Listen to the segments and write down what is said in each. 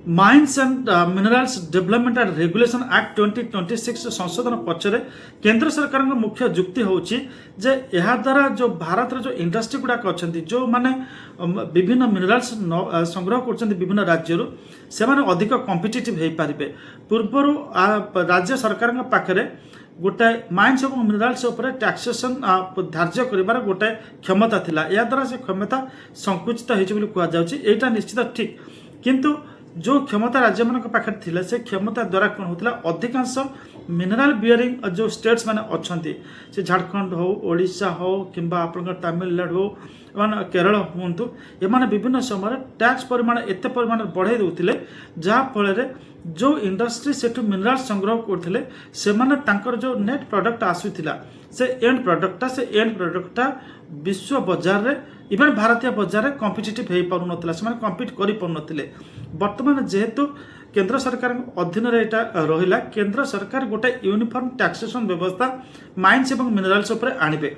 Mines and minerals development and regulation act 2026 संशोधन पक्षरे केंद्र सरकार मुख्य युक्ति होची जे यह द्वारा जो भारत जो इंडस्ट्री गुड़ाक अच्छा जो माने विभिन्न मिनरल्स संग्रह कर विभिन्न राज्य से अधिक कॉम्पिटिटिव हो पारे। पूर्वर राज्य सरकार पाखे गोटे माइंस और मिनरल्स उपर टैक्सेसन धार्य कर गोटे क्षमता थिला। या द्वारा से क्षमता संकुचित होता निश्चित ठीक, किंतु जो क्षमता राज्य मान पाखे थिला से क्षमता द्वारा कौन होता अधिकांश मिनरल बियरिंग जो स्टेट्स माने अच्छे से झारखंड हो ओडिशा हो कि तमिलनाडु हो केरल हूँ एमाने विभिन्न समय टैक्स परिमाण एत परिमाण बढ़ाई दौले जहाँफल जो इंडस्ट्री से मिनरल संग्रह करते से जो नेट प्रोडक्ट आसूला से एंड प्रोडक्टा विश्व बजार रे इवन भारतीय बजार में कॉम्पिटिटिव हो पार से कम्पिट कर पारे। बर्तमान जेहेतु केंद्र सरकार अधीन रहा केंद्र सरकार गोटे यूनिफॉर्म टैक्सेशन व्यवस्था माइंस और मिनरल्स उपर आणबे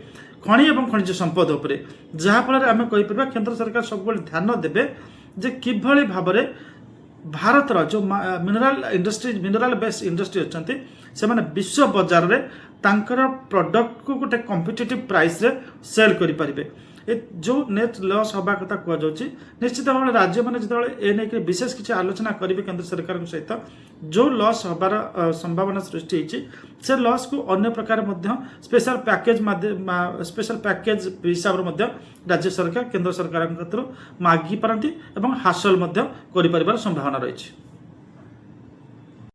खनि और खनिज संपद उपर जहाँफल आम कहीपर केंद्र सरकार सब ध्यान देवे जे किभली भाव में भारत जो mineral industry mineral based industry अच्छा से विश्व बजार में तांकर प्रोडक्ट को गोटे कॉम्पिटिटिव प्राइस रे सेल करें। जो नेट लॉस हवा कथा कहुच्छी निश्चित भाव में राज्य मैंने जो ए विशेष किसी आलोचना करेंगे केंद्र सरकार सहित जो लॉस हबार संभावना सृष्टि से लॉस को अन्य प्रकार स्पेशल पैकेज स्पेशल पैकेज हिसाब से राज्य सरकार केंद्र सरकार मागी पारती और हासिल कर संभावना रही।